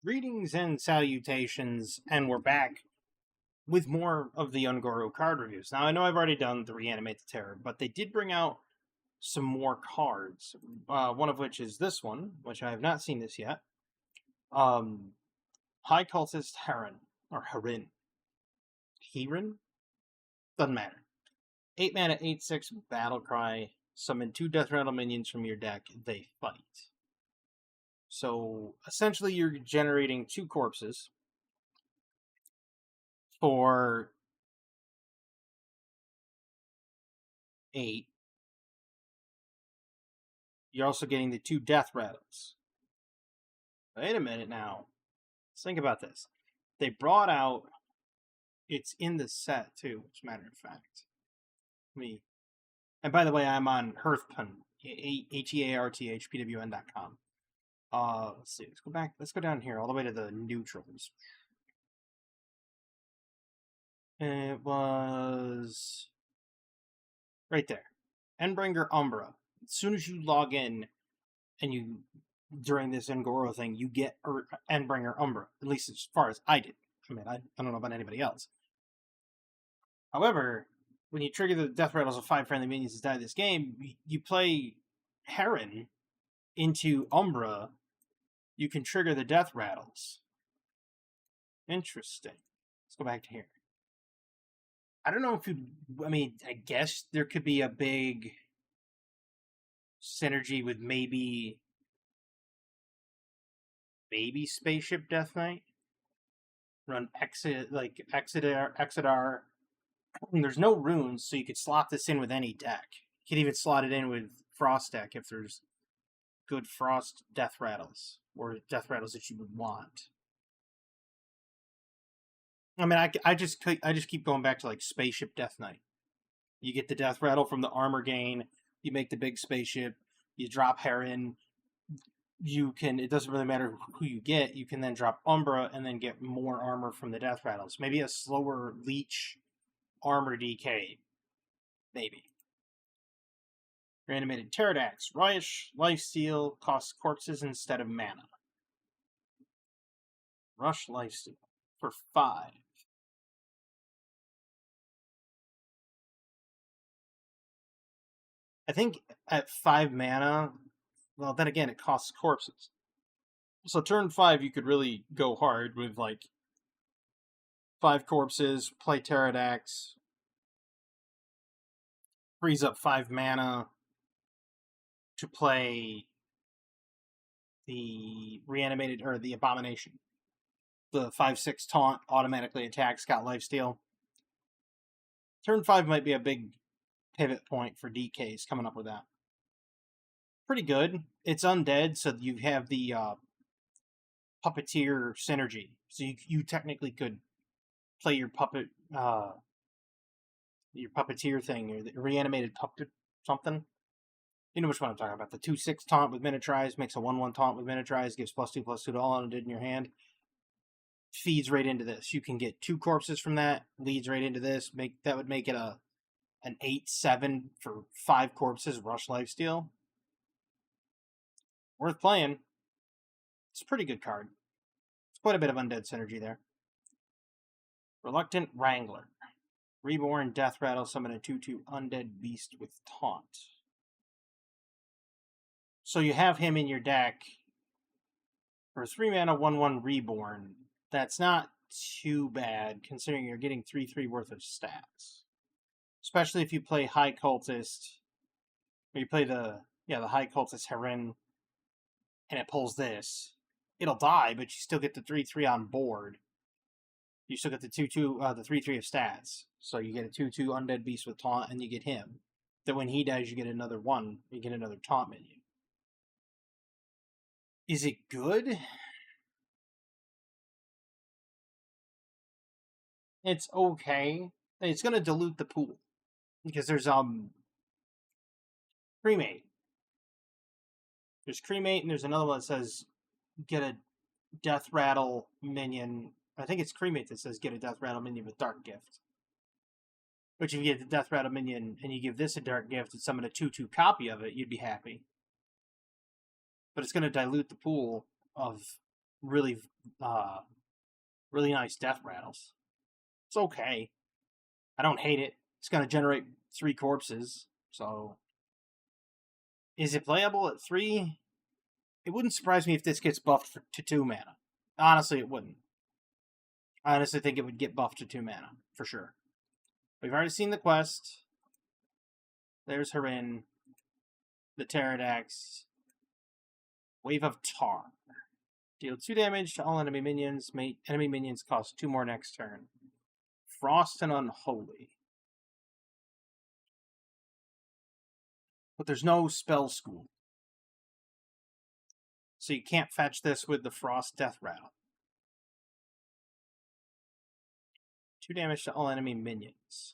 Greetings and salutations, and we're back with more of the Ungoro card reviews. Now, I know I've already done the Reanimate the Terror, but they did bring out some more cards. One of which is this one, which I have not seen this yet. High Cultist Heron, or Herin. Heron? Doesn't matter. 8 mana, 8/6 Battle Cry. Summon 2 Death Rattle minions from your deck. They fight. So, essentially, you're generating 2 corpses for 8. You're also getting the 2 Death Rattles. Wait a minute now. Let's think about this. They brought out... It's in the set, too, as a matter of fact. And by the way, I'm on hearthpwn, hearthpwn.com. Let's see. Let's go back. Let's go down here all the way to the neutrals. It was right there. Endbringer Umbra. As soon as you log in and you during this Ngoro thing, you get Endbringer Umbra. At least as far as I did. I mean, I don't know about anybody else. However, when you trigger the Death Rattles of 5 friendly minions that die this game, you play Heron into Umbra, you can trigger the Death Rattles. Interesting. Let's go back to here. I don't know if I guess there could be a big synergy with maybe Spaceship Death Knight. Run Exodar. There's no runes, so you could slot this in with any deck. You could even slot it in with Frost deck if there's good Frost Death Rattles, or Death Rattles that you would want. I mean, I just keep going back to like Spaceship Death Knight. You get the Death Rattle from the armor gain. You make the big spaceship. You drop Heron. It doesn't really matter who you get. You can then drop Umbra and then get more armor from the Death Rattles. Maybe a slower Leech armor DK. Maybe. Reanimated Pterodax. Rush, Lifesteal, costs corpses instead of mana. Rush Lifesteal for 5. I think at 5 mana, well, then again, it costs corpses. So turn 5, you could really go hard with, like, 5 corpses, play Pterodax, frees up 5 mana to play the Reanimated, or the Abomination. The 5/6 taunt automatically attacks, got lifesteal. Turn 5 might be a big pivot point for DKs coming up with that. Pretty good. It's undead, so you have the puppeteer synergy. So you technically could play your puppeteer thing, or the reanimated puppet something. You know which one I'm talking about. The 2/6 taunt with Miniaturize makes a 1/1 taunt with Miniaturize, gives +2/+2 to all undead in your hand. Feeds right into this. You can get 2 corpses from that, leads right into this. That would make it an 8/7 for 5 corpses, Rush Lifesteal. Worth playing. It's a pretty good card. It's quite a bit of undead synergy there. Reluctant Wrangler. Reborn Death Rattle, summon a 2/2 undead beast with taunt. So you have him in your deck for 3 mana, 1/1 Reborn. That's not too bad, considering you're getting 3/3 worth of stats. Especially if you play High Cultist, or you play the High Cultist Heron, and it pulls this. It'll die, but you still get the 3/3 on board. You still get the 2/2, the 3/3 of stats. So you get a 2/2 undead beast with taunt, and you get him. Then when he dies, you get another one. You get another taunt minion. Is it good? It's okay. It's going to dilute the pool. Because there's Cremate. There's Cremate, and there's another one that says get a Death Rattle minion. I think it's Cremate that says get a Death Rattle minion with Dark Gift. Which if you get the Death Rattle minion and you give this a Dark Gift and summon a 2/2 copy of it, you'd be happy. But it's going to dilute the pool of really, really nice death rattles. It's okay. I don't hate it. It's going to generate 3 corpses, so... Is it playable at 3? It wouldn't surprise me if this gets buffed to 2 mana. Honestly, it wouldn't. I honestly think it would get buffed to 2 mana, for sure. We've already seen the quest. There's Harin, the Pterodax, Wave of Tar. Deal 2 damage to all enemy minions. Enemy minions cost 2 more next turn. Frost and Unholy. But there's no spell school. So you can't fetch this with the Frost Death Rattle. 2 damage to all enemy minions.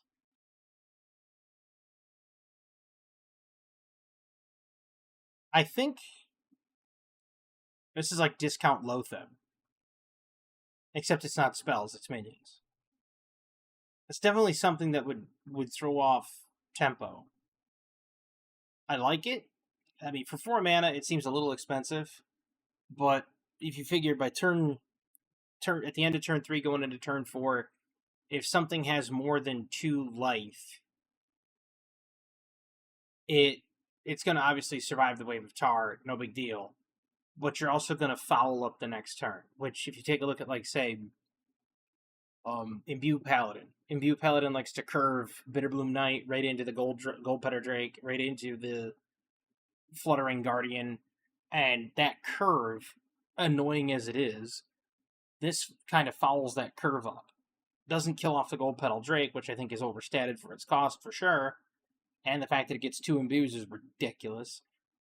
I think this is like discount Loatheb. Except it's not spells, it's minions. It's definitely something that would throw off tempo. I like it. I mean, for 4 mana, it seems a little expensive. But if you figure by turn at the end of turn 3 going into turn 4, if something has more than 2 life, it's going to obviously survive the Wave of Tar, no big deal. But you're also going to foul up the next turn, which if you take a look at, like, say, Imbue Paladin. Imbue Paladin likes to curve Bitterbloom Knight right into the Gold Petter Drake, right into the Fluttering Guardian, and that curve, annoying as it is, this kind of fouls that curve up. Doesn't kill off the Gold Petal Drake, which I think is overstated for its cost for sure, and the fact that it gets 2 imbues is ridiculous.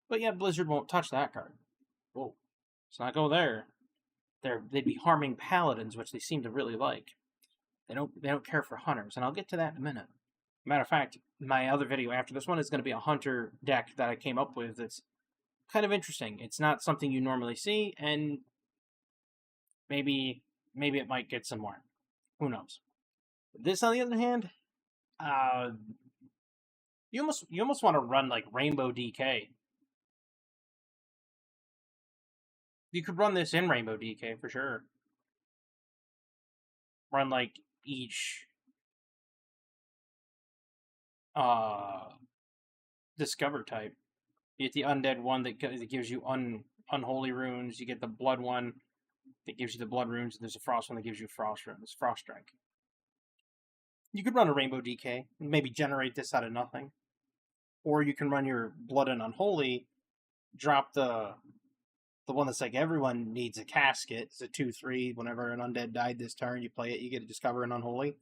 But yeah, Blizzard won't touch that card. Whoa. Let's not go there. They'd be harming Paladins, which they seem to really like. They don't care for Hunters, and I'll get to that in a minute. Matter of fact, my other video after this one is going to be a Hunter deck that I came up with that's kind of interesting. It's not something you normally see, and maybe it might get some more. Who knows? This, on the other hand, you almost want to run like Rainbow DK. You could run this in Rainbow DK for sure. Run like each Discover type. You get the Undead one that gives you Unholy runes. You get the Blood one that gives you the Blood runes. And there's a Frost one that gives you Frost runes. Frost Strike. You could run a Rainbow DK and maybe generate this out of nothing. Or you can run your Blood and Unholy, drop the one that's like everyone needs a casket. It's a 2/3. Whenever an undead died this turn, you play it, you get to discover an Unholy.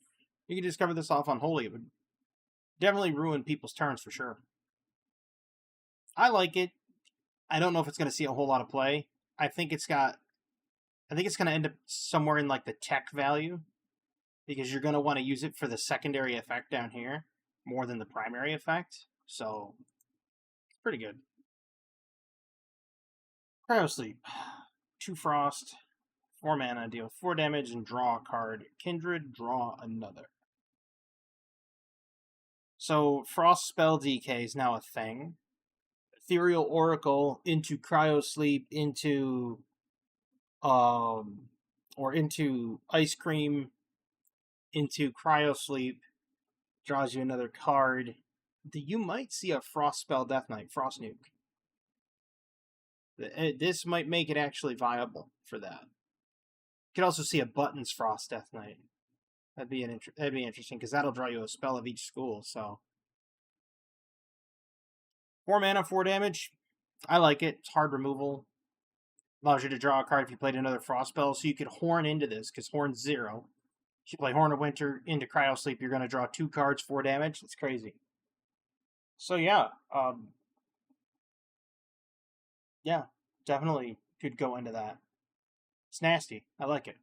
You can discover this off Unholy. It would definitely ruin people's turns for sure. I like it. I don't know if it's going to see a whole lot of play. I think it's going to end up somewhere in like the tech value, because you're going to want to use it for the secondary effect down here more than the primary effect. So, it's pretty good. Cryosleep. 2 Frost, 4 mana, deal 4 damage, and draw a card. Kindred, draw another. So, Frost spell DK is now a thing. Ethereal Oracle into Cryosleep, into Ice Cream, into Cryosleep, draws you another card. You might see a Frost spell Death Knight, Frost Nuke. This might make it actually viable for that. You could also see a Buttons Frost Death Knight. That'd be interesting, because that'll draw you a spell of each school. So 4 mana, 4 damage. I like it. It's hard removal. Allows you to draw a card if you played another Frost spell. So you could Horn into this, because Horn's 0. If you play Horn of Winter into Cryosleep, you're going to draw 2 cards, 4 damage. That's crazy. So yeah, yeah, definitely could go into that. It's nasty. I like it.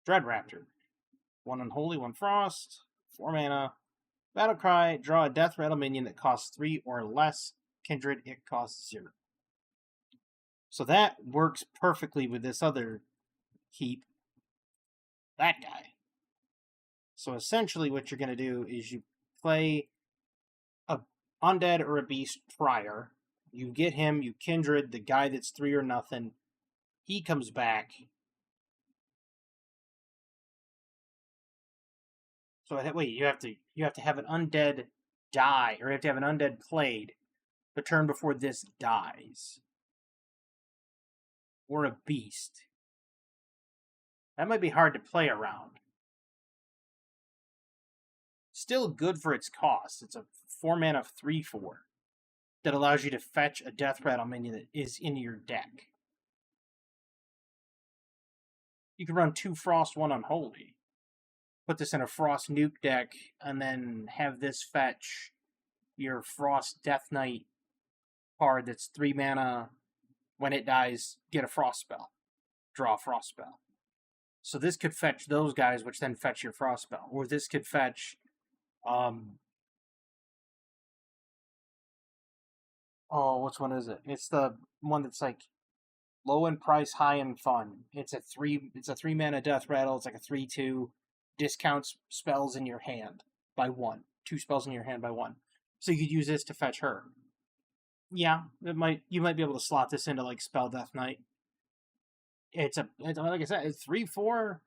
Dread Raptor. 1 Unholy, 1 Frost, 4 mana. Battlecry, draw a Death Rattle minion that costs 3 or less. Kindred, it costs 0. So that works perfectly with this other heap. That guy. So essentially what you're going to do is you play a Undead or a Beast prior. You get him, you Kindred, the guy that's 3 or nothing. he comes back. So wait, you have to have an undead die, or you have to have an undead played the turn before this dies, or a beast. That might be hard to play around. Still good for its cost. It's a 4-mana 3/4 that allows you to fetch a Death Rattle minion that is in your deck. You can run 2 Frost, 1 Unholy. Put this in a Frost Nuke deck, and then have this fetch your Frost Death Knight card that's 3 mana. When it dies, get a Frost spell. Draw a Frost spell. So this could fetch those guys, which then fetch your Frost spell. Or this could fetch... which one is it? It's the one that's like low in price, high in fun. It's a 3-mana Death Rattle. It's like a 3/2. Discounts spells in your hand by 1. 2 spells in your hand by 1. So you could use this to fetch her. Yeah, you might be able to slot this into like Spell Death Knight. It's like I said, it's 3/4,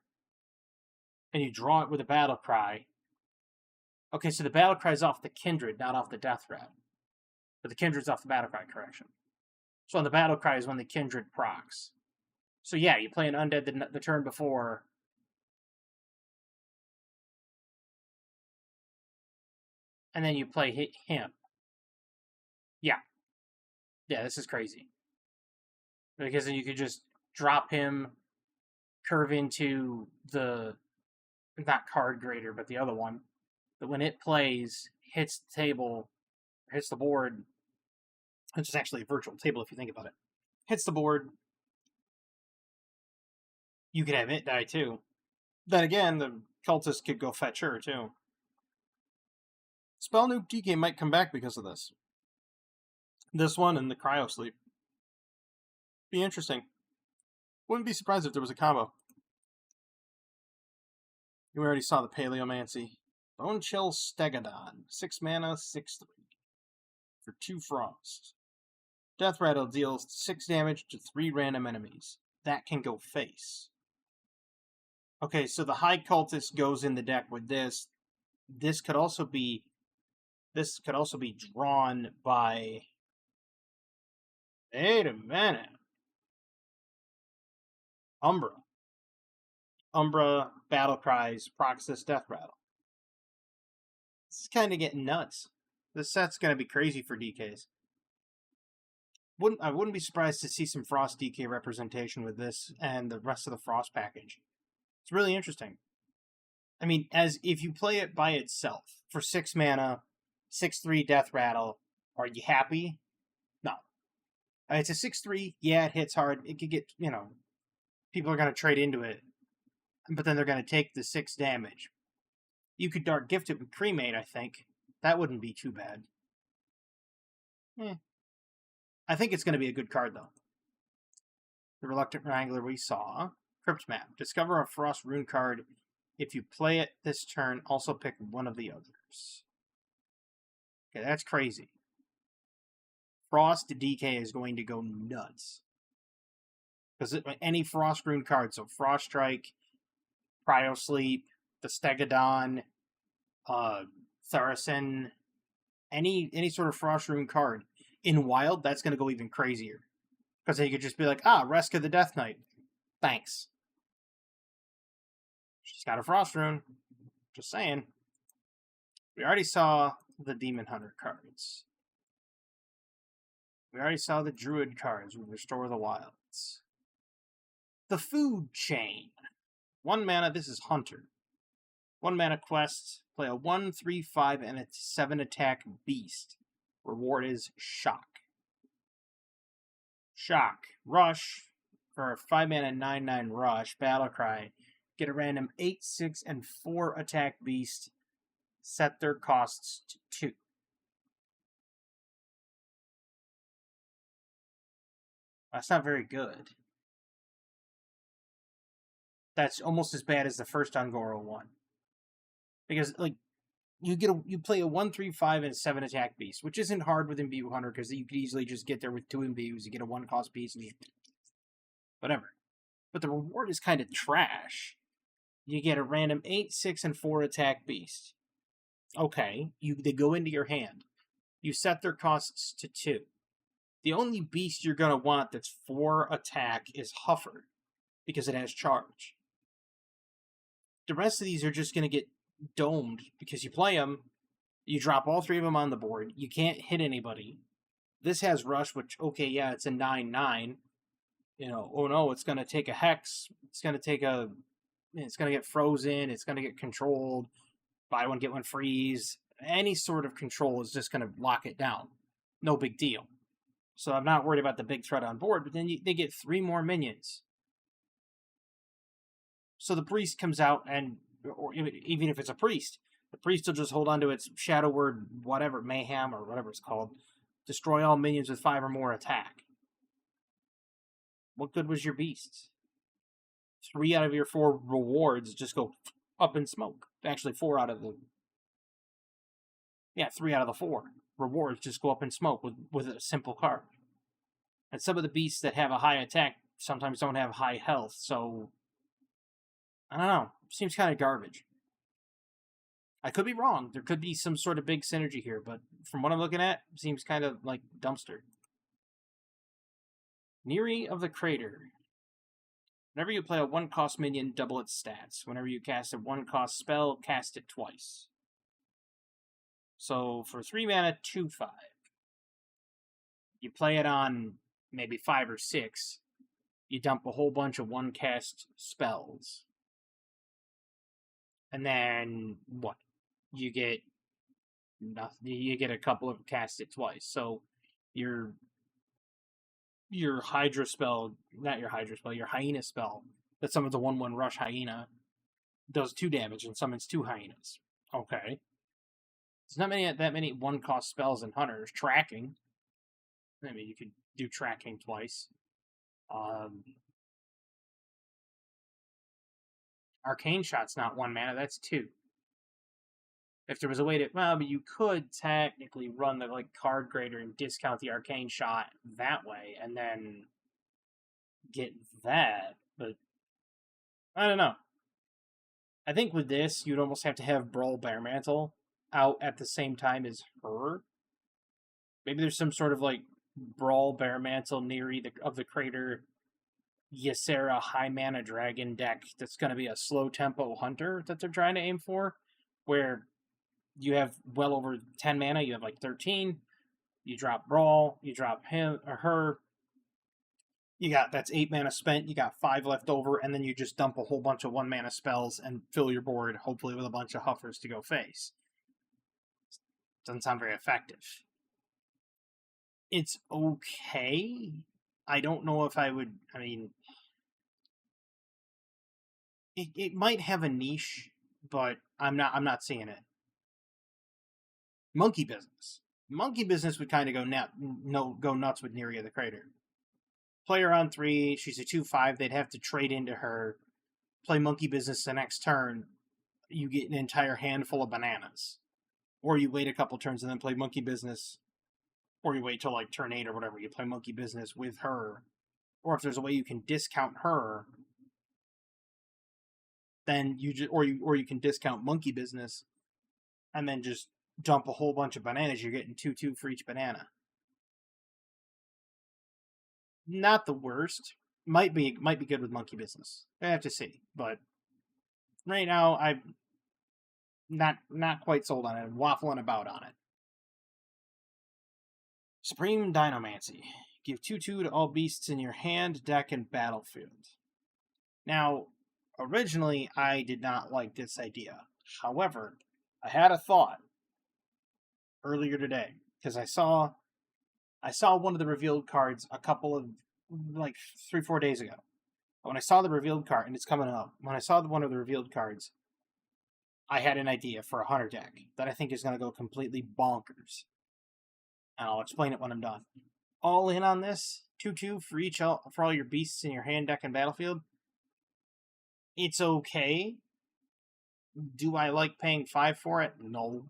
and you draw it with a Battle Cry. Okay, so the Battle Cry is off the Kindred, not off the Death Rattle. But the Kindred's off the Battle Cry, correction. So on the Battle Cry is when the Kindred procs. So yeah, you play an Undead the turn before. And then you play him. Yeah. Yeah, this is crazy. Because then you could just drop him, curve into the... not Card Grader, but the other one. That when it plays, hits the table, hits the board, which is actually a virtual table if you think about it. Hits the board. You could have it die too. Then again, the cultist could go fetch her too. Spell Nuke DK might come back because of this. This one and the Cryo Sleep. Be interesting. Wouldn't be surprised if there was a combo. We already saw the Paleomancy. Bone Chill Stegodon. 6 mana, 6/3. For 2 Frost. Death Rattle deals 6 damage to 3 random enemies. That can go face. Okay, so the High Cultist goes in the deck with this. This could also be drawn by... Wait a minute. Umbra Battle Cries, Proxys Death Rattle. This is kind of getting nuts. This set's going to be crazy for DKs. I wouldn't be surprised to see some Frost DK representation with this and the rest of the Frost package. It's really interesting. I mean, as if you play it by itself for 6 mana, 6/3 Death Rattle, are you happy? No. It's a 6/3. Yeah, it hits hard. It could get, people are going to trade into it, but then they're going to take the 6 damage. You could Dark Gift it with Cremate, I think. That wouldn't be too bad. I think it's going to be a good card, though. The Reluctant Wrangler we saw. Crypt Map. Discover a Frost Rune card. If you play it this turn, also pick one of the others. Okay, that's crazy. Frost DK is going to go nuts. Because any Frost Rune card, so Frost Strike, Cryo Sleep, the Stegodon, Tharacin, any sort of Frost Rune card, in Wild, that's going to go even crazier. Because then you could just be like, Reska the Death Knight. Thanks. She's got a Frost Rune. Just saying. We already saw the Demon Hunter cards. We already saw the Druid cards with Restore the Wilds. The Food Chain. 1 mana, this is Hunter. 1 mana quest. Play a 1/3/5 and a 7 attack beast. Reward is Shock. Shock. Rush. For a 5 mana 9/9 rush. Battlecry. Get a random 8, 6, and 4 attack beast. Set their costs to 2. That's not very good. That's almost as bad as the first Ungoro one. Because, you play a 1/3/5 and 7 attack beast, which isn't hard with Imbue Hunter, because you could easily just get there with 2 Imbues. You get a 1-cost piece, and whatever. But the reward is kind of trash. You get a random 8, 6, and 4 attack beast. Okay, they go into your hand. You set their costs to 2. The only beast you're going to want that's 4 attack is Huffer, because it has charge. The rest of these are just going to get domed, because you play them, you drop all 3 of them on the board, you can't hit anybody. This has Rush, which, okay, yeah, it's a 9/9. Oh no, it's going to take a Hex, it's going to get frozen, it's going to get controlled, buy one, get one freeze. Any sort of control is just going to lock it down. No big deal. So I'm not worried about the big threat on board, but then they get 3 more minions. So the priest comes out, or even if it's a priest, the priest will just hold on to its Shadow Word, whatever, Mayhem, or whatever it's called. Destroy all minions with 5 or more attack. What good was your beast? 3 out of your 4 rewards just go up in smoke. Actually, 3 out of the 4 rewards just go up in smoke with a simple card. And some of the beasts that have a high attack sometimes don't have high health, so I don't know. Seems kind of garbage. I could be wrong. There could be some sort of big synergy here, but from what I'm looking at, it seems kind of like dumpster. Neri of the Crater. Whenever you play a 1-cost minion, double its stats. Whenever you cast a 1-cost spell, cast it twice. So for 3 mana, 2/5. You play it on maybe 5 or 6. You dump a whole bunch of 1-cast spells. And then what? You get nothing. You get a couple of cast it twice. So your Hydra spell, not your Hydra spell, your Hyena spell, that summons a 1/1 Rush Hyena, does 2 damage and summons 2 Hyenas. Okay. There's not that many 1-cost spells in Hunters. Tracking. I mean, you could do tracking twice. Arcane Shot's not 1 mana, that's 2. If there was a way to, but you could technically run the card grader and discount the Arcane Shot that way, and then get that. But I don't know. I think with this, you'd almost have to have Brawl Bear Mantle out at the same time as her. Maybe there's some sort of Brawl Bear Mantle Neri of the Crater Ysera high mana dragon deck that's going to be a slow tempo hunter that they're trying to aim for, where you have well over 10 mana, you have 13, you drop Brawl, you drop him or her, that's 8 mana spent, you got 5 left over, and then you just dump a whole bunch of 1 mana spells and fill your board, hopefully with a bunch of Huffers to go face. Doesn't sound very effective. It's okay. I don't know if I would, it might have a niche, but I'm not seeing it. Monkey Business. Monkey Business would kind of go nuts with Neri of the Crater. Player on 3, she's a 2/5, they'd have to trade into her, play Monkey Business the next turn, you get an entire handful of bananas. Or you wait a couple turns and then play Monkey Business, or you wait till turn 8 or whatever, you play Monkey Business with her. Or if there's a way you can discount her, then you can discount Monkey Business and then just dump a whole bunch of bananas. You're getting 2/2 for each banana. Not the worst. Might be good with Monkey Business. I have to see, but right now I'm not quite sold on it. I'm waffling about on it. Supreme Dinomancy. Give 2/2 to all beasts in your hand, deck, and battlefield. Now, originally I did not like this idea. However, I had a thought earlier today because I saw one of the revealed cards a couple of 3-4 days ago. When I saw the revealed card, and it's coming up, when I saw one of the revealed cards, I had an idea for a hunter deck that I think is going to go completely bonkers. And I'll explain it when I'm done. All in on this, 2/2 for all your beasts in your hand, deck, and battlefield. It's okay. Do I like paying 5 for it? No.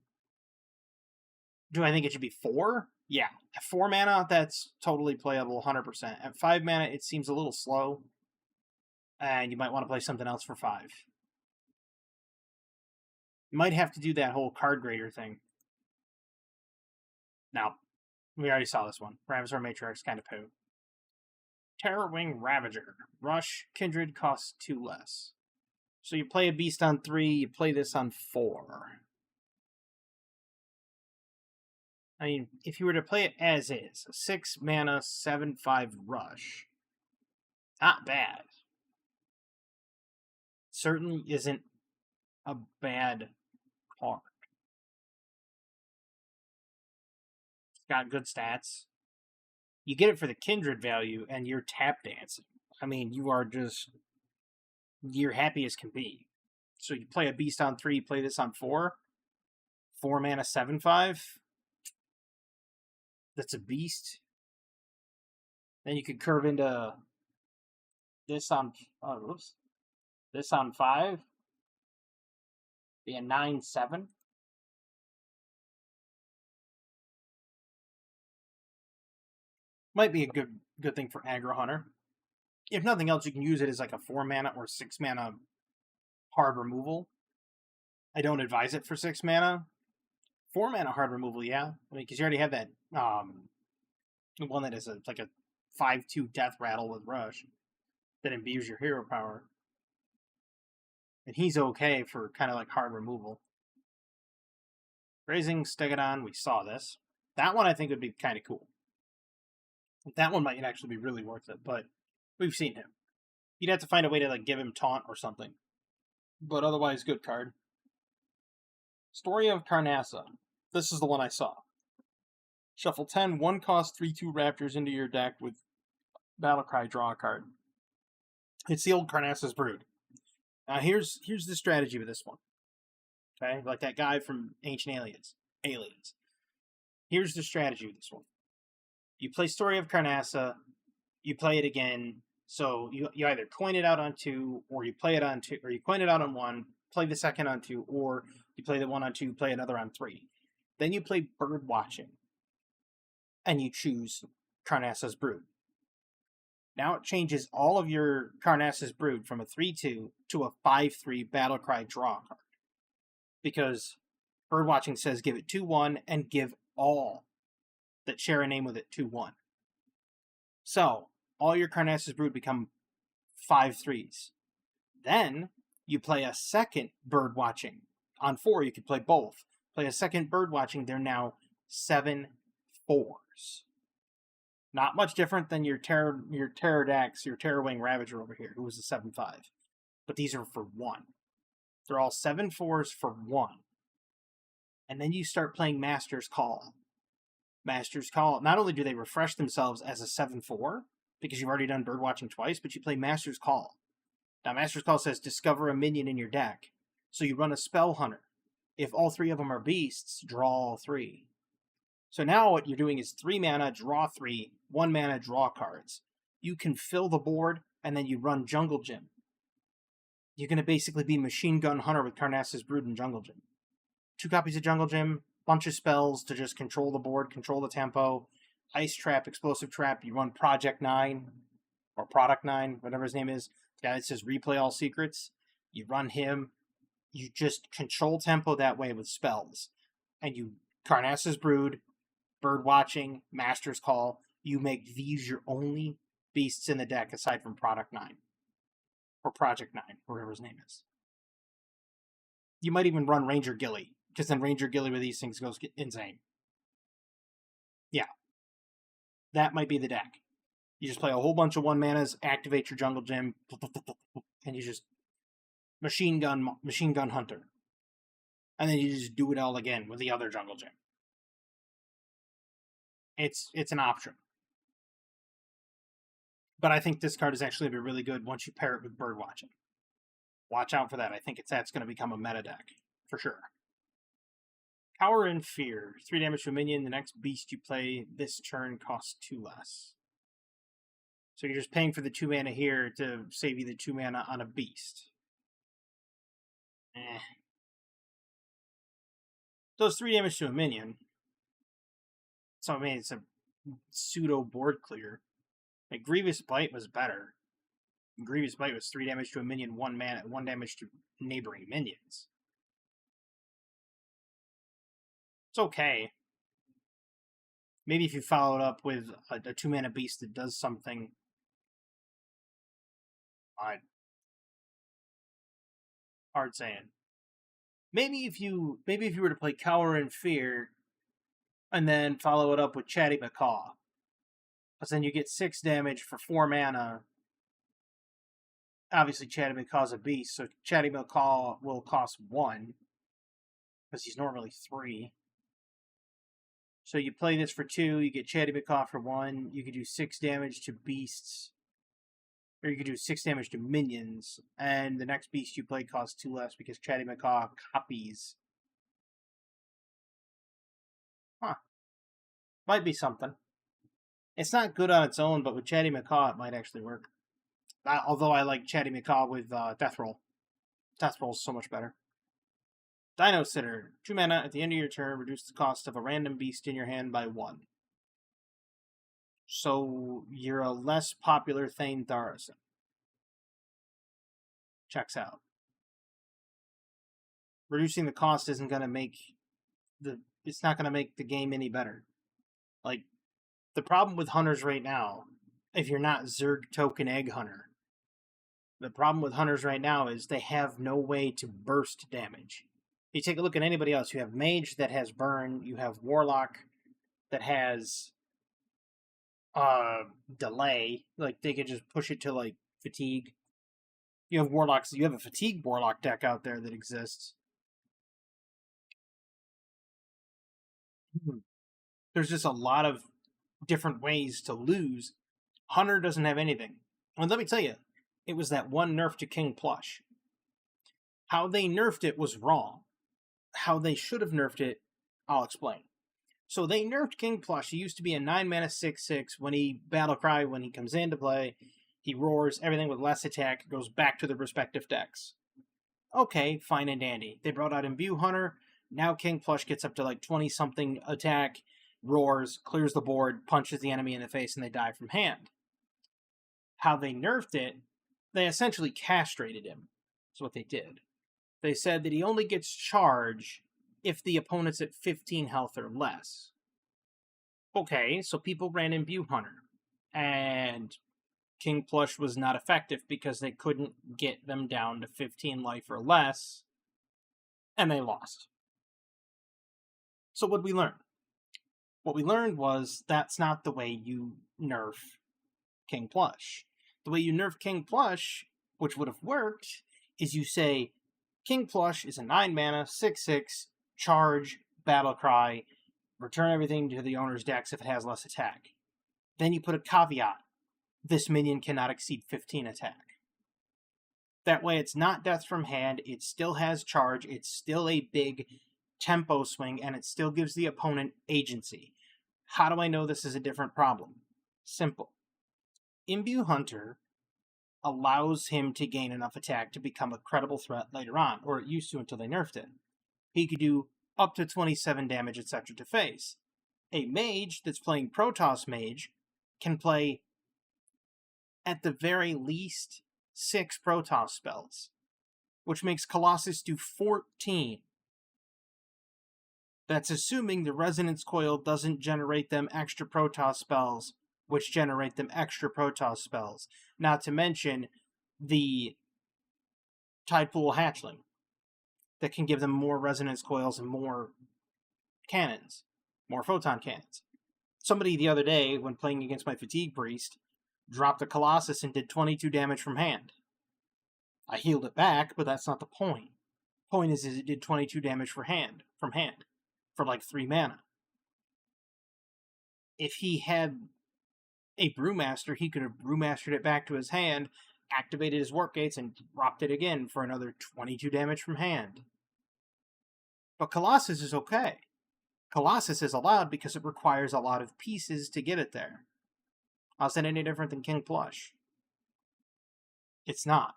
Do I think it should be 4? Yeah. At 4 mana, that's totally playable 100%. At 5 mana, it seems a little slow. And you might want to play something else for 5. You might have to do that whole card grader thing. Now, we already saw this one. Ravager Matriarch's kind of poo. Terrorwing Ravager. Rush, Kindred costs 2 less. So you play a beast on 3, you play this on 4. I mean, if you were to play it as is, a 6 mana, 7/5 rush, not bad. Certainly isn't a bad card. It's got good stats. You get it for the Kindred value, and you're tap dancing. I mean, you're happy as can be. So you play a beast on 3, play this on 4. 4 mana, 7/5. That's a beast. Then you could curve into this on this on 5. Be a 9/7. Might be a good thing for aggro hunter. If nothing else, you can use it as like a 4 mana or 6 mana hard removal. I don't advise it for 6 mana. 4 mana hard removal, yeah. I mean, because you already have that one that is like a 5/2 death rattle with rush that imbues your hero power. And he's okay for kind of like hard removal. Raising Stegodon, we saw this. That one I think would be kind of cool. That one might actually be really worth it, but we've seen him. You'd have to find a way to like give him taunt or something. But otherwise, good card. Story of Carnassa. This is the one I saw. Shuffle 10, 1 cost, 3/2 Raptors into your deck with Battlecry, draw a card. It's the old Carnassa's Brood. Now here's the strategy with this one. Okay, like that guy from Ancient Aliens. Here's the strategy with this one. You play Story of Carnassa, you play it again. So you either coin it out on 2, or you play it on 2, or you coin it out on 1, play the second on 2, or you play the one on 2, play another on 3. Then you play Bird Watching, and you choose Carnassa's Brood. Now it changes all of your Carnassa's Brood from a 3/2 to a 5/3 Battlecry draw card. Because Bird Watching says give it 2/1 and give all that share a name with it 2/1. So all your Carnassa's Brood become 5/3s. Then you play a second Bird Watching. On 4, you could play both. Play a second Bird Watching, they're now 7/4s. Not much different than your Pterodax, your Terrorwing Ravager over here, who was a 7/5. But these are for 1. They're all 7/4s for 1. And then you start playing Master's Call. Master's Call, not only do they refresh themselves as a 7/4, because you've already done Bird Watching twice, but you play Master's Call. Now, Master's Call says discover a minion in your deck. So you run a Spell Hunter. If all 3 of them are beasts, draw all 3. So now what you're doing is 3 mana, draw 3, 1 mana, draw cards. You can fill the board, and then you run Jungle Gym. You're going to basically be Machine Gun Hunter with Carnassa's Brood and Jungle Gym. 2 copies of Jungle Gym, bunch of spells to just control the board, control the tempo. Ice Trap, Explosive Trap, you run Project 9, or Product 9, whatever his name is. The guy that says replay all secrets. You run him. You just control tempo that way with spells. And you Carnassa's Brood, Bird Watching, Master's Call. You make these your only beasts in the deck aside from Product 9. Or Project 9, whatever his name is. You might even run Ranger Gilly, because then Ranger Gilly with these things goes insane. Yeah. That might be the deck. You just play a whole bunch of 1 manas, activate your Jungle Gym, and you just machine gun Hunter. And then you just do it all again with the other Jungle Gym. It's an option. But I think this card is actually going to be really good once you pair it with Bird Watching. Watch out for that. I think that's going to become a meta deck, for sure. Cower in Fear. 3 damage to a minion. The next beast you play this turn costs 2 less. So you're just paying for the 2 mana here to save you the 2 mana on a beast. Does 3 damage to a minion. So, I mean, it's a pseudo board clear. Like, Grievous Blight was better. Grievous Bite was 3 damage to a minion, 1 mana, 1 damage to neighboring minions. It's okay. Maybe if you follow it up with a 2-mana beast that does something. Hard saying. Maybe if you were to play Cower and Fear, and then follow it up with Chatty Macaw, because then you get 6 damage for 4 mana. Obviously, Chatty Macaw's a beast, so Chatty Macaw will cost 1, because he's normally 3. So you play this for 2, you get Chatty Macaw for 1, you could do 6 damage to beasts, or you could do 6 damage to minions, and the next beast you play costs 2 less because Chatty Macaw copies. Huh. Might be something. It's not good on its own, but with Chatty Macaw it might actually work. Although I like Chatty Macaw with Death Roll. Death Roll is so much better. Dino Sitter. 2 mana, at the end of your turn, reduce the cost of a random beast in your hand by 1. So you're a less popular Thane Tharasin. Checks out. Reducing the cost isn't going to make it's not going to make the game any better. Like, the problem with hunters right now, if you're not Zerg Token Egg Hunter, the problem with hunters right now is they have no way to burst damage. You take a look at anybody else. You have Mage that has Burn. You have Warlock that has delay. Like, they could just push it to, like, Fatigue. You have Warlocks. You have a Fatigue Warlock deck out there that exists. There's just a lot of different ways to lose. Hunter doesn't have anything. And let me tell you, it was that one nerf to King Plush. How they nerfed it was wrong. How they should have nerfed it, I'll explain. So they nerfed King Plush. He used to be a 9-mana 6/6. When he Battle Cry, when he comes into play, he roars, everything with less attack goes back to the respective decks. Okay, fine and dandy. They brought out Imbue Hunter. Now King Plush gets up to like 20-something attack, roars, clears the board, punches the enemy in the face, and they die from hand. How they nerfed it, they essentially castrated him. That's what they did. They said that he only gets charge if the opponent's at 15 health or less. Okay, so people ran Imbue Hunter, and King Plush was not effective because they couldn't get them down to 15 life or less, and they lost. So what did we learn? What we learned was that's not the way you nerf King Plush. The way you nerf King Plush, which would have worked, is you say, King Plush is a 9-mana, 6/6, charge, battle cry, return everything to the owner's decks if it has less attack. Then you put a caveat. This minion cannot exceed 15 attack. That way it's not death from hand, it still has charge, it's still a big tempo swing, and it still gives the opponent agency. How do I know this is a different problem? Simple. Imbue Hunter allows him to gain enough attack to become a credible threat later on, or it used to until they nerfed it. He could do up to 27 damage, etc. to face. A mage that's playing Protoss Mage can play at the very least 6 Protoss spells, which makes Colossus do 14. That's assuming the Resonance Coil doesn't generate them extra Protoss spells, which generate them extra Protoss spells. Not to mention the Tidepool Hatchling that can give them more Resonance Coils and more cannons, more Photon Cannons. Somebody the other day, when playing against my Fatigue Priest, dropped a Colossus and did 22 damage from hand. I healed it back, but that's not the point. The point is it did 22 damage from hand, for like 3 mana. If he had a Brewmaster, he could have Brewmastered it back to his hand, activated his Warp Gates, and dropped it again for another 22 damage from hand. But Colossus is okay. Colossus is allowed because it requires a lot of pieces to get it there. How's that any different than King Plush? It's not.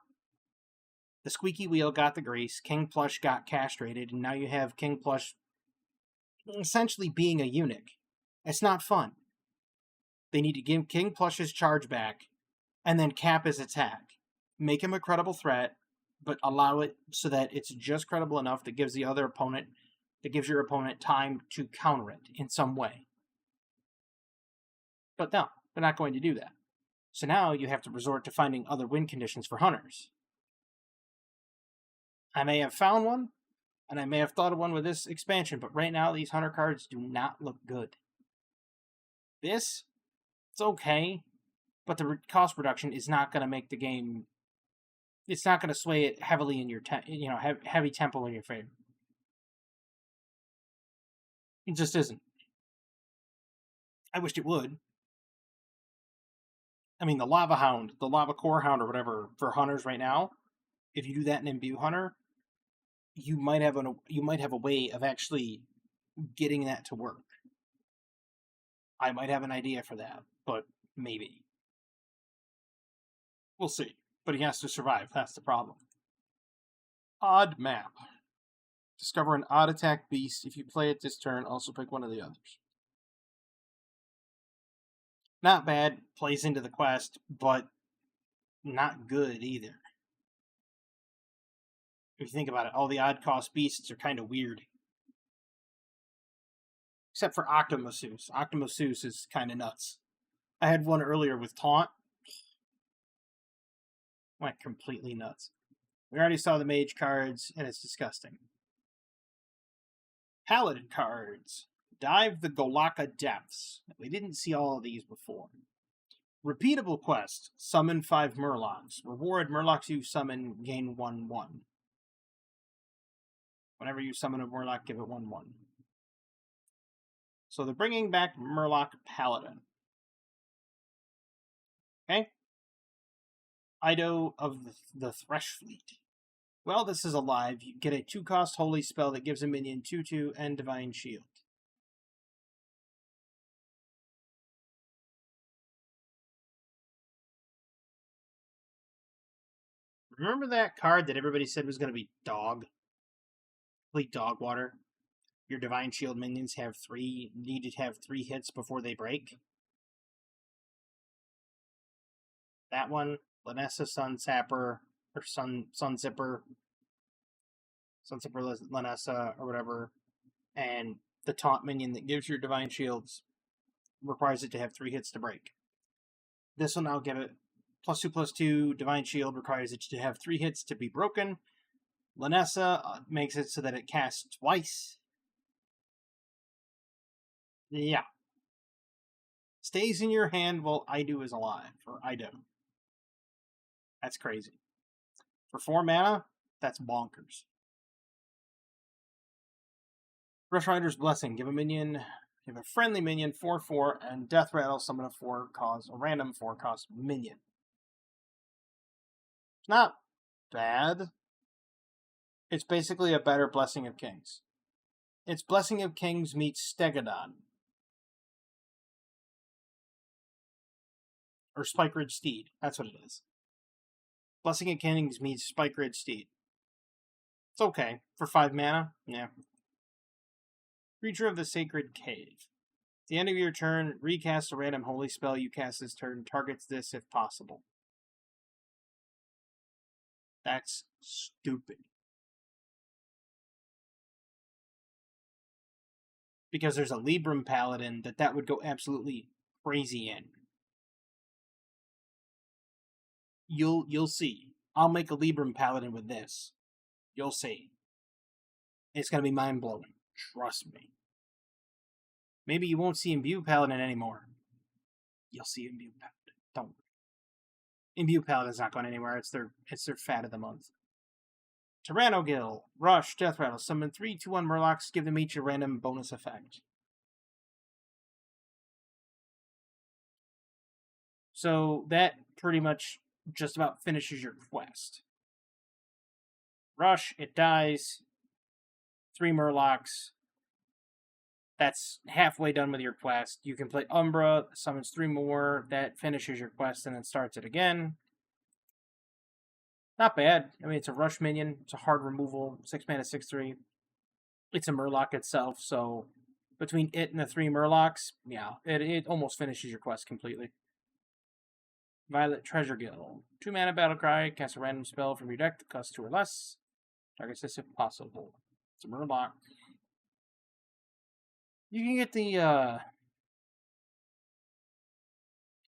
The squeaky wheel got the grease, King Plush got castrated, and now you have King Plush essentially being a eunuch. It's not fun. They need to give King Plush his charge back, and then cap his attack. make him a credible threat, but allow it so that it's just credible enough that gives your opponent time to counter it in some way. But no, they're not going to do that. So now you have to resort to finding other win conditions for hunters. I may have found one, and I may have thought of one with this expansion, but right now these hunter cards do not look good. This, it's okay, but the cost reduction is not going to make the game. It's not going to sway it heavily in your heavy tempo in your favor. It just isn't. I wished it would. I mean, the Lava Hound, the Lava Core Hound, or whatever for hunters right now. If you do that in Imbue Hunter, you might have a way of actually getting that to work. I might have an idea for that, but maybe. We'll see. But he has to survive. That's the problem. Odd map. Discover an odd attack beast. If you play it this turn, also pick one of the others. Not bad. Plays into the quest, but not good either. If you think about it, all the odd cost beasts are kind of weird. Except for Octomasseuse. Octomasseuse is kind of nuts. I had one earlier with Taunt. Went completely nuts. We already saw the mage cards, and it's disgusting. Paladin cards. Dive the Golakka Depths. We didn't see all of these before. Repeatable quest. Summon 5 Murlocs. Reward Murlocs you summon, gain 1/1. Whenever you summon a Murloc, give it 1/1. So they're bringing back Murloc Paladin. Okay? Ido of the Thresh Fleet. Well, this is alive. You get a 2-cost holy spell that gives a minion 2/2 and Divine Shield. Remember that card that everybody said was going to be dog? Complete dog water. Your Divine Shield minions need to have 3 hits before they break. That one, Lanessa Sun Sapper, or Sun Zipper Lanessa, or whatever, and the Taunt minion that gives your Divine Shields requires it to have 3 hits to break. This one I'll give it +2/+2. Divine Shield requires it to have 3 hits to be broken. Lanessa makes it so that it casts twice. Yeah. Stays in your hand while Ido is alive, or Ido. That's crazy. For 4 mana, that's bonkers. Rush Rider's Blessing. Give a friendly minion 4/4, and Death Rattle, summon a random 4-cost minion. It's not bad. It's basically a better Blessing of Kings. It's Blessing of Kings meets Stegodon. Or Spike Ridge Steed. That's what it is. Blessing of Kings meets Spike Ridge Steed. It's okay. For 5 mana, yeah. Creature of the Sacred Cave. At the end of your turn, recast a random holy spell you cast this turn. Targets this if possible. That's stupid. Because there's a Libram Paladin that would go absolutely crazy in. You'll see. I'll make a Libram Paladin with this. You'll see. It's going to be mind-blowing. Trust me. Maybe you won't see Imbue Paladin anymore. You'll see Imbue Paladin. Don't worry. Imbue Paladin's not going anywhere. It's their fat of the month. Tyrannogill. Rush. Death Rattle. Summon 3 2/1 Murlocs. Give them each a random bonus effect. So that pretty much just about finishes your quest. Rush, it dies. 3 Murlocs. That's halfway done with your quest. You can play Umbra, summons 3 more. That finishes your quest and then starts it again. Not bad. I mean, it's a rush minion. It's a hard removal. 6 mana, 6/3. It's a Murloc itself, so between it and the 3 Murlocs, yeah, it almost finishes your quest completely. Violet Treasure Gill. 2 mana battle cry. Cast a random spell from your deck that costs 2 or less. Targets this if possible. It's a Murloc. You can get the,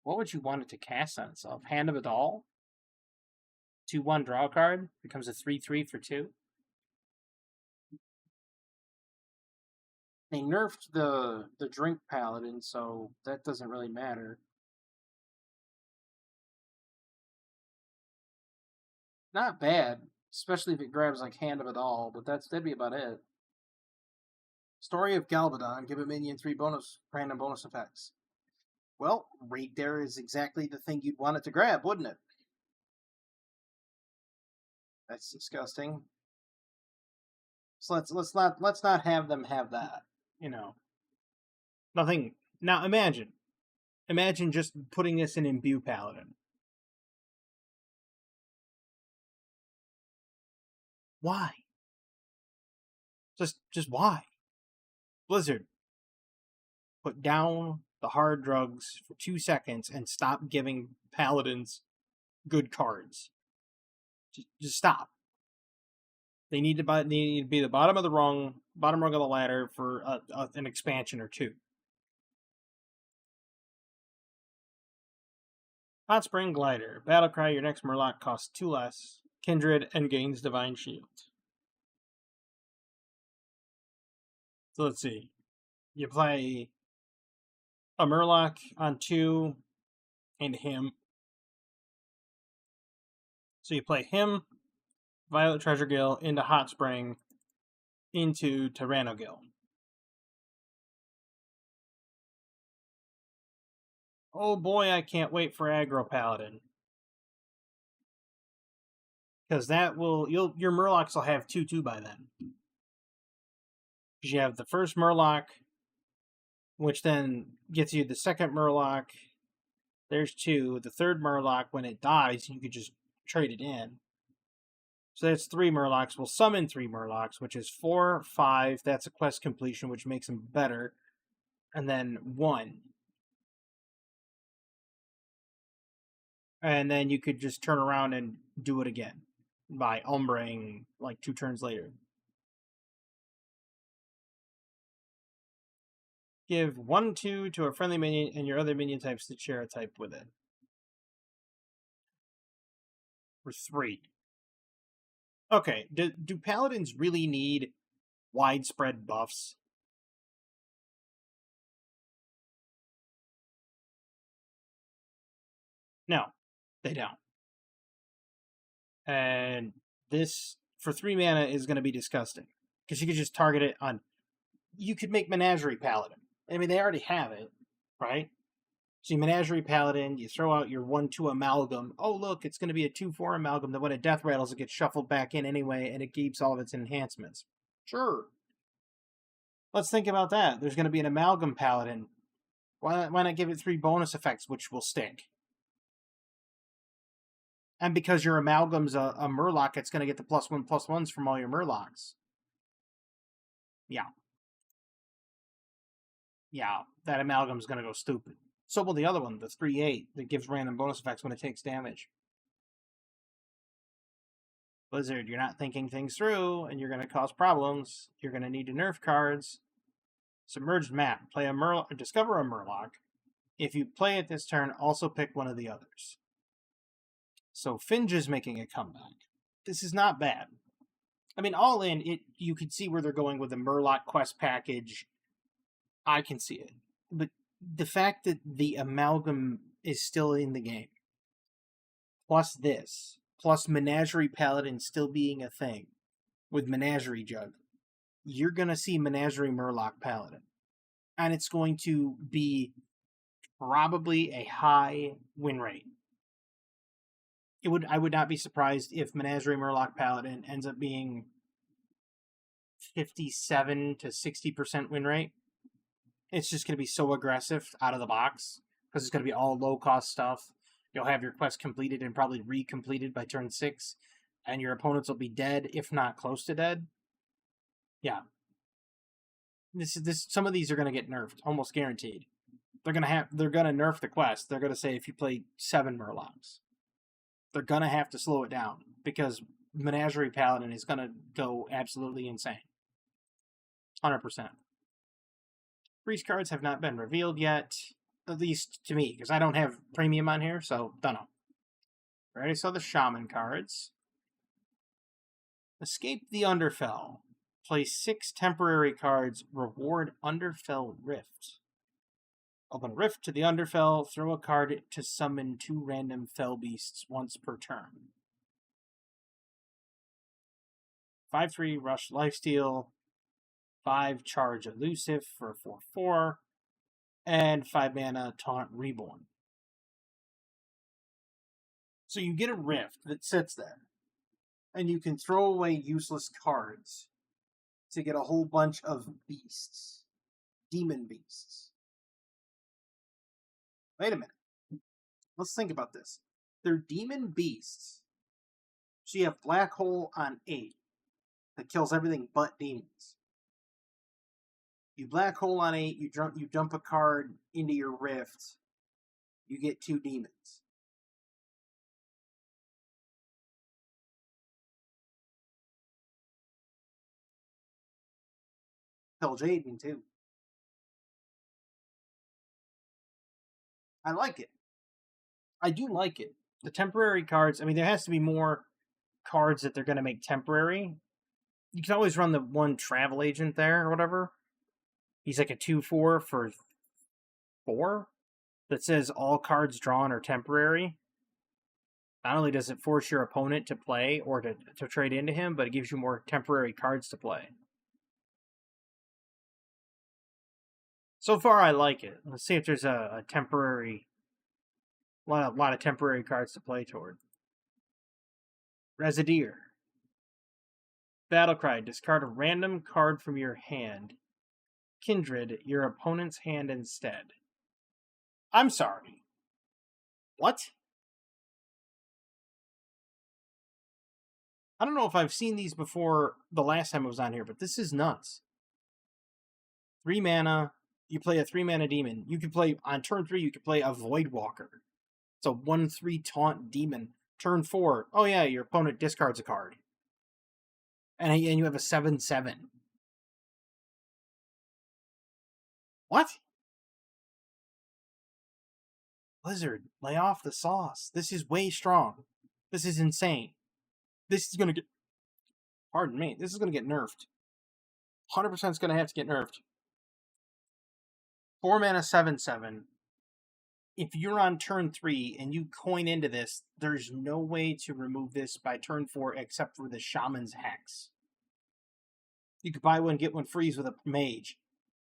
what would you want it to cast on itself? Hand of a Doll? 2/1 draw card. Becomes a 3/3 for 2. They nerfed the Drink Paladin, so that doesn't really matter. Not bad, especially if it grabs like Hand of a Doll, but that'd be about it. Story of Galvadon. Give a minion 3 random bonus effects. Well, right there is exactly the thing you'd want it to grab, wouldn't it? That's disgusting. So let's not have them have that. You know, nothing. Now imagine just putting this in Imbue Paladin. Why? Just why? Blizzard, put down the hard drugs for 2 seconds and stop giving paladins good cards. Just stop. They need to be the bottom rung of the ladder for an expansion or 2. Hot Spring Glider. Battlecry, your next Murloc costs 2 less. Kindred and gains Divine Shield. So let's see. You play a Murloc on 2 and him. So you play him, Violet Treasure Gill, into Hot Spring, into Tyrannogill. Oh boy, I can't wait for Aggro Paladin. Because that will, your Murlocs will have 2/2 by then. Because you have the first Murloc, which then gets you the second Murloc. There's 2. The third Murloc, when it dies, you could just trade it in. So that's 3 Murlocs. We'll summon 3 Murlocs, which is 4, 5. That's a quest completion, which makes them better. And then 1. And then you could just turn around and do it again by Umbraing like 2 turns later. Give 1/2 to a friendly minion and your other minion types to share a type with it. For 3. Okay, do paladins really need widespread buffs? No, they don't. And this, for 3 mana, is going to be disgusting. Because you could just target it on... You could make Menagerie Paladin. I mean, they already have it, right? So you Menagerie Paladin, you throw out your 1/2 Amalgam. Oh, look, it's going to be a 2/4 Amalgam that when it death rattles, it gets shuffled back in anyway, and it keeps all of its enhancements. Sure. Let's think about that. There's going to be an Amalgam Paladin. Why not give it 3 bonus effects, which will stick? And because your Amalgam's a Murloc, it's going to get the +1/+1s from all your Murlocs. Yeah. Yeah, that Amalgam's going to go stupid. So will the other one, the 3/8, that gives random bonus effects when it takes damage. Blizzard, you're not thinking things through, and you're going to cause problems. You're going to need to nerf cards. Submerged Map. Discover a Murloc. If you play it this turn, also pick one of the others. So Finge is making a comeback. This is not bad. I mean, all in, you can see where they're going with the Murloc quest package. I can see it. But the fact that the Amalgam is still in the game, plus this, plus Menagerie Paladin still being a thing with Menagerie Jug, you're going to see Menagerie Murloc Paladin. And it's going to be probably a high win rate. I would not be surprised if Menagerie Murloc Paladin ends up being 57 to 60% win rate. It's just going to be so aggressive out of the box because it's going to be all low-cost stuff. You'll have your quest completed and probably recompleted by turn 6, and your opponents will be dead, if not close to dead. Yeah. Some of these are going to get nerfed, almost guaranteed. they're gonna nerf the quest. They're gonna say if you play 7 Murlocs, they're gonna have to slow it down because Menagerie Paladin is gonna go absolutely insane. 100%. Breach cards have not been revealed yet, at least to me, because I don't have premium on here, so don't know. Already saw the Shaman cards. Escape the Underfell. Play 6 temporary cards. Reward Underfell Rift. Open a rift to the Underfell. Throw a card to summon 2 random Fell Beasts once per turn. 5/3 Rush Lifesteal. 5 Charge Elusive for 4/4. And 5 mana Taunt Reborn. So you get a rift that sits there. And you can throw away useless cards to get a whole bunch of beasts. Demon beasts. Wait a minute. Let's think about this. They're demon beasts. So you have Black Hole on 8 that kills everything but demons. You Black Hole on 8, you dump a card into your rift, you get 2 demons. Kill Jaden too. I like it. I do like it. The temporary cards, I mean, there has to be more cards that they're going to make temporary. You can always run the one travel agent there or whatever. He's like a 2/4 for 4 that says all cards drawn are temporary. Not only does it force your opponent to play or to trade into him, but it gives you more temporary cards to play. So far, I like it. Let's see if there's a temporary... A lot of temporary cards to play toward. Resideer. Battlecry. Discard a random card from your hand. Kindred, your opponent's hand instead. I'm sorry. What? I don't know if I've seen these before the last time I was on here, but this is nuts. 3 mana. You play a 3 mana demon. You can play, on turn 3, you can play a Voidwalker. It's a 1/3 taunt demon. Turn 4, oh yeah, your opponent discards a card. And you have a 7/7. What? Blizzard, lay off the sauce. This is way strong. This is insane. This is going to get... Pardon me. This is going to get nerfed. 100% is going to have to get nerfed. 4 mana 7/7. If you're on turn 3 and you coin into this, there's no way to remove this by turn 4 except for the Shaman's Hex. You could buy one, get one freeze with a mage.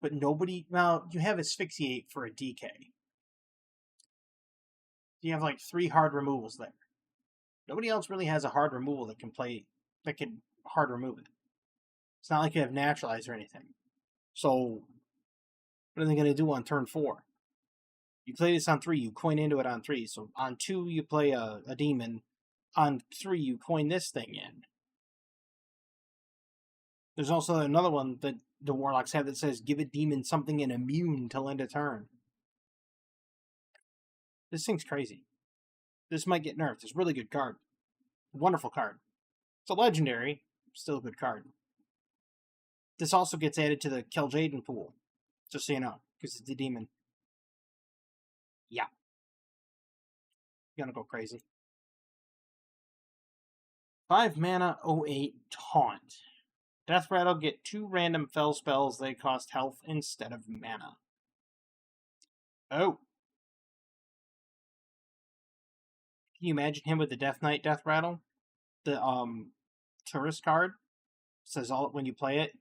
But nobody... Well, you have Asphyxiate for a DK. You have like 3 hard removals there. Nobody else really has a hard removal that can hard remove it. It's not like you have Naturalize or anything. So, what are they going to do on turn 4? You play this on 3, you coin into it on 3. So on 2, you play a demon. On 3, you coin this thing in. There's also another one that the Warlocks have that says, give a demon something and immune till end of turn. This thing's crazy. This might get nerfed. It's a really good card. Wonderful card. It's a legendary. Still a good card. This also gets added to the Kel'Jaeden pool. Just so you know. Because it's a demon. Yeah. You're gonna go crazy. 5 mana 08 Taunt. Death Rattle, get 2 random fell spells. They cost health instead of mana. Oh. Can you imagine him with the Death Knight Death Rattle? The tourist card says when you play it,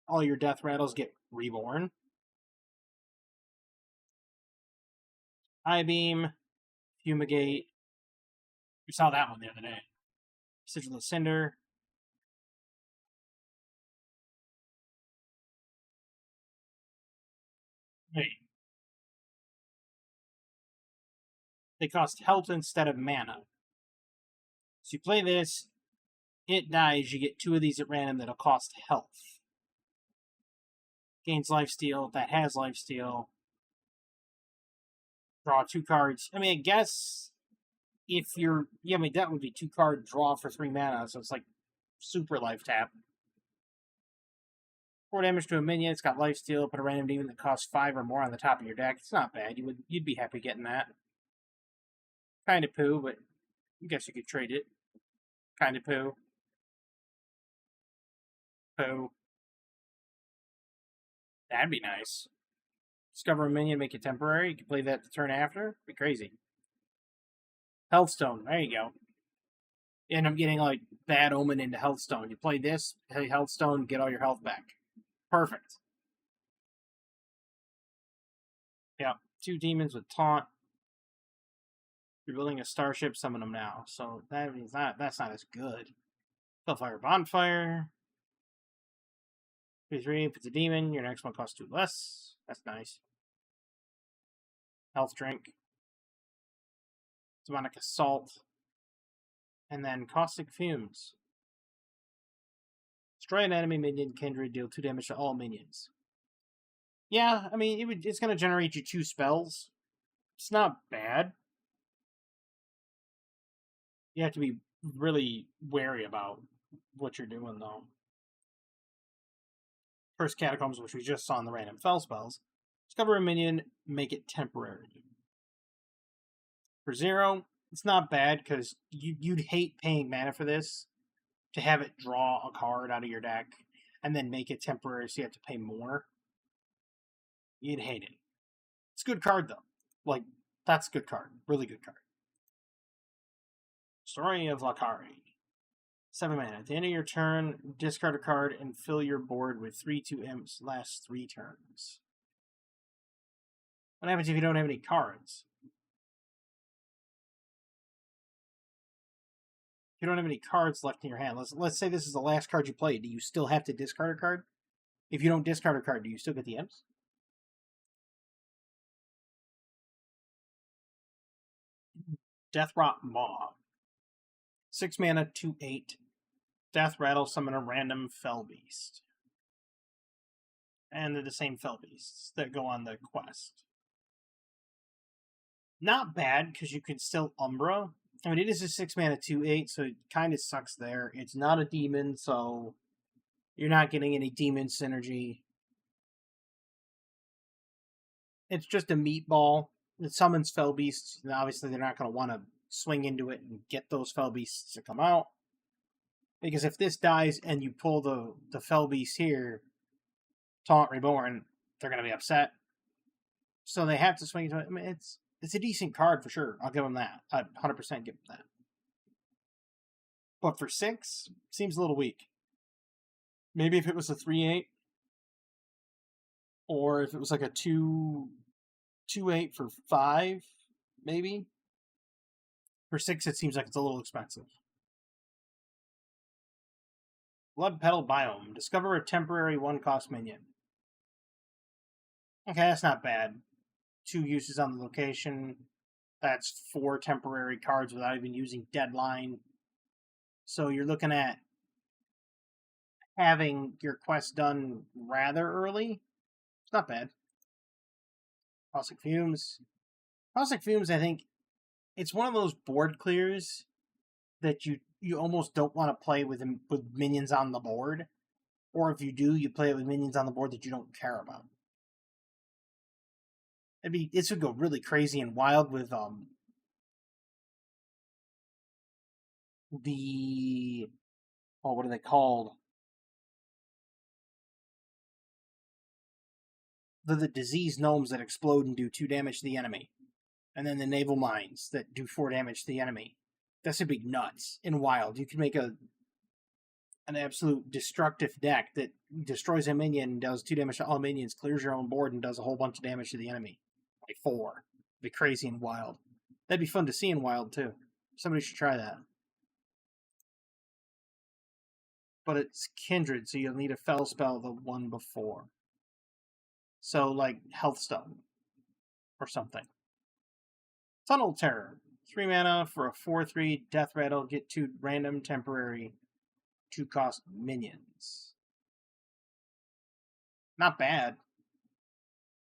all your Death Rattles get reborn. Eye Beam, Fumigate. We saw that one the other day. Sigil of Cinder. Wait. They cost health instead of mana. So you play this, it dies, you get 2 of these at random that'll cost health. Gains lifesteal, that has lifesteal. Draw 2 cards. I mean, I guess if you're... Yeah, I mean, that would be 2 card draw for 3 mana, so it's like super life tap. 4 damage to a minion. It's got lifesteal. Put a random demon that costs 5 or more on the top of your deck. It's not bad. You'd be happy getting that. Kind of poo, but I guess you could trade it. Kind of poo. Poo. That'd be nice. Discover a minion, make it temporary. You can play that the turn after. Be crazy. Healthstone. There you go. You end up getting like Bad Omen into Healthstone. You play this, play Healthstone, get all your health back. Perfect. Yeah. 2 demons with taunt. You're building a starship, summon them now. So that means that's not as good. Hellfire Bonfire. 3/3, if it's a demon, your next one costs 2 less. That's nice. Health Drink. Demonic Assault. And then Caustic Fumes. Destroy an enemy minion, kindred, deal 2 damage to all minions. Yeah, I mean, it's going to generate you 2 spells. It's not bad. You have to be really wary about what you're doing, though. First Catacombs, which we just saw in the random fell spells. Discover a minion, make it temporary. For 0, it's not bad, because you'd hate paying mana for this, to have it draw a card out of your deck, and then make it temporary so you have to pay more. You'd hate it. It's a good card, though. Like, that's a good card. Really good card. Story of Lakari. 7 mana. At the end of your turn, discard a card and fill your board with 3/2 imps. Last 3 turns. What happens if you don't have any cards? If you don't have any cards left in your hand, let's say this is the last card you play. Do you still have to discard a card? If you don't discard a card, do you still get the imps? Deathrot Maw. 6 mana, 2/8. Death Rattle, summon a random Fell Beast. And they're the same Fell Beasts that go on the quest. Not bad, because you can still Umbra. I mean, it is a 6 mana, 2/8, so it kind of sucks there. It's not a demon, so you're not getting any demon synergy. It's just a meatball. It summons Fell Beasts, and obviously they're not going to want to swing into it and get those Fell Beasts to come out. Because if this dies and you pull the Fell Beast here, Taunt Reborn, they're going to be upset. So they have to swing into it. I mean, it's a decent card for sure. I'll give them that. I'd 100% give them that. But for 6, seems a little weak. Maybe if it was a 3/8, or if it was like a 2/8 for 5, maybe. For 6, it seems like it's a little expensive. Blood Petal Biome. Discover a temporary 1-cost minion. Okay, that's not bad. 2 uses on the location. That's 4 temporary cards without even using Deadline. So you're looking at having your quest done rather early. It's not bad. Caustic Fumes. Caustic Fumes, I think, it's one of those board clears that you almost don't want to play with minions on the board. Or if you do, you play it with minions on the board that you don't care about. This would go really crazy and wild with what are they called? The disease gnomes that explode and do 2 damage to the enemy. And then the naval mines that do 4 damage to the enemy. This would be nuts and wild. You could make an absolute destructive deck that destroys a minion, does 2 damage to all minions, clears your own board, and does a whole bunch of damage to the enemy. Like 4. It'd be crazy and wild. That'd be fun to see in wild, too. Somebody should try that. But it's Kindred, so you'll need a Fell spell the one before. So, like, Healthstone. Or something. Tunnel Terror. 3 mana for a 4/3 Death Rattle. Get 2 random temporary 2-cost minions. Not bad.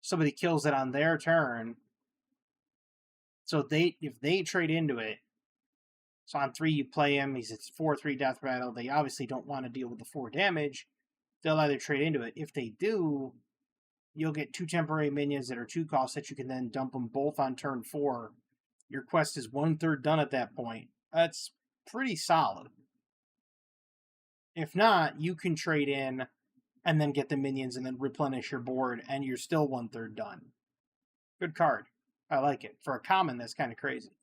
Somebody kills it on their turn. So if they trade into it, so on 3 you play him, he's a 4/3 death rattle. They obviously don't want to deal with the 4 damage. They'll either trade into it. If they do, you'll get 2 temporary minions that are 2 costs that you can then dump them both on turn 4. Your quest is 1/3 done at that point. That's pretty solid. If not, you can trade in and then get the minions and then replenish your board, and you're still 1/3 done. Good card. I like it. For a common, that's kind of crazy.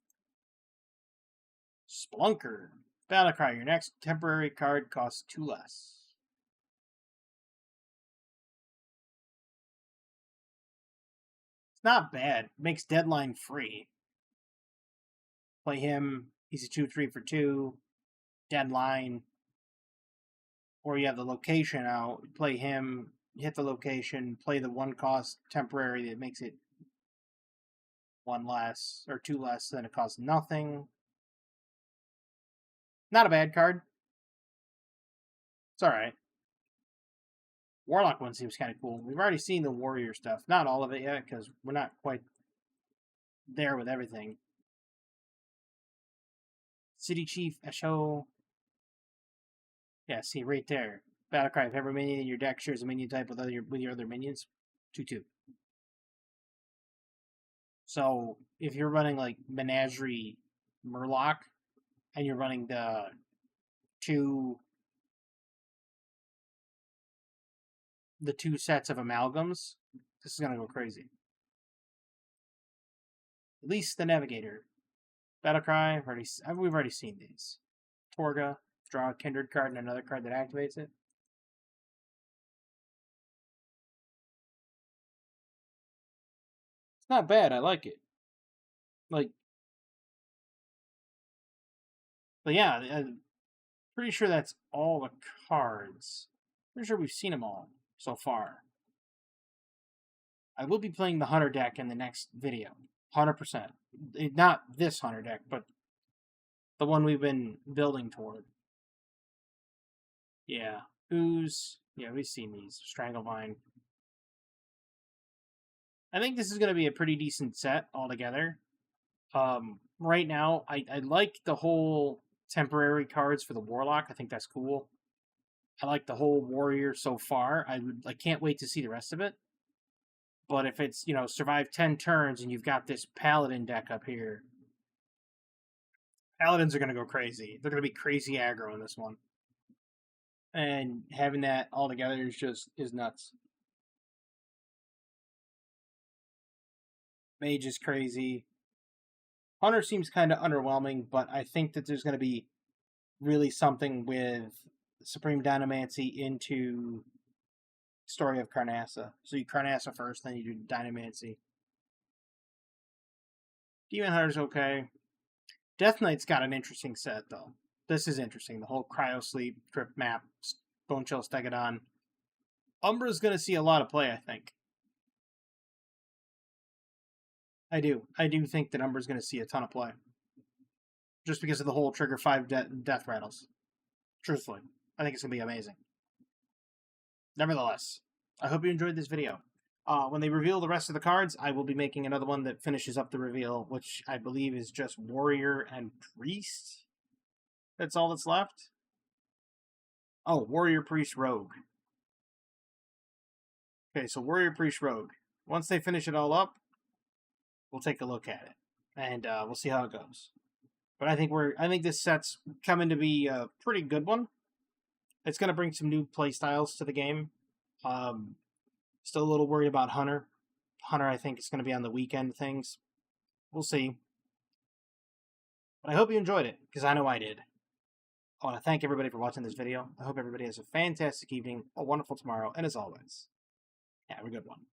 Splunker. Battlecry. Your next temporary card costs 2 less. It's not bad. Makes Deadline free. Play him. He's a 2/3 for 2. Deadline. Or you have the location out. Play him. Hit the location. Play the 1 cost temporary that makes it 1 less or 2 less. Then it costs nothing. Not a bad card. It's alright. Warlock one seems kind of cool. We've already seen the warrior stuff. Not all of it yet, because we're not quite there with everything. City Chief, Esho. Yeah, see right there. Battlecry. If every minion in your deck shares a minion type with your other minions, 2/2. So if you're running like Menagerie Murloc, and you're running the 2 sets of amalgams, this is gonna go crazy. At least the Navigator. Battlecry, we've already seen these. Torga, draw a Kindred card and another card that activates it. It's not bad, I like it. But yeah, I'm pretty sure that's all the cards. Pretty sure we've seen them all so far. I will be playing the Hunter deck in the next video. 100%. Not this Hunter deck, but the one we've been building toward. Yeah. Ooze. Yeah, we've seen these. Stranglevine. I think this is going to be a pretty decent set altogether. Right now, I like the whole temporary cards for the Warlock. I think that's cool. I like the whole Warrior so far. I can't wait to see the rest of it. But if it's, survive 10 turns and you've got this Paladin deck up here, Paladins are going to go crazy. They're going to be crazy aggro in this one. And having that all together is nuts. Mage is crazy. Hunter seems kind of underwhelming, but I think that there's going to be really something with Supreme Dynamancy into Story of Carnassa. So you Carnassa first, then you do Dynamancy. Demon Hunter's okay. Death Knight's got an interesting set, though. This is interesting. The whole Cryo Sleep, Crypt Map, Bone Chill Stegodon. Umbra's going to see a lot of play, I think. I do think that Umbra's going to see a ton of play. Just because of the whole trigger 5 death rattles. Truthfully. I think it's going to be amazing. Nevertheless, I hope you enjoyed this video. When they reveal the rest of the cards, I will be making another one that finishes up the reveal, which I believe is just Warrior and Priest. That's all that's left. Oh, Warrior, Priest, Rogue. Okay, so Warrior, Priest, Rogue. Once they finish it all up, we'll take a look at it, and we'll see how it goes. But I think this set's coming to be a pretty good one. It's going to bring some new play styles to the game. Still a little worried about Hunter. Hunter, I think, is going to be on the weekend things. We'll see. But I hope you enjoyed it, because I know I did. I want to thank everybody for watching this video. I hope everybody has a fantastic evening, a wonderful tomorrow, and as always, have a good one.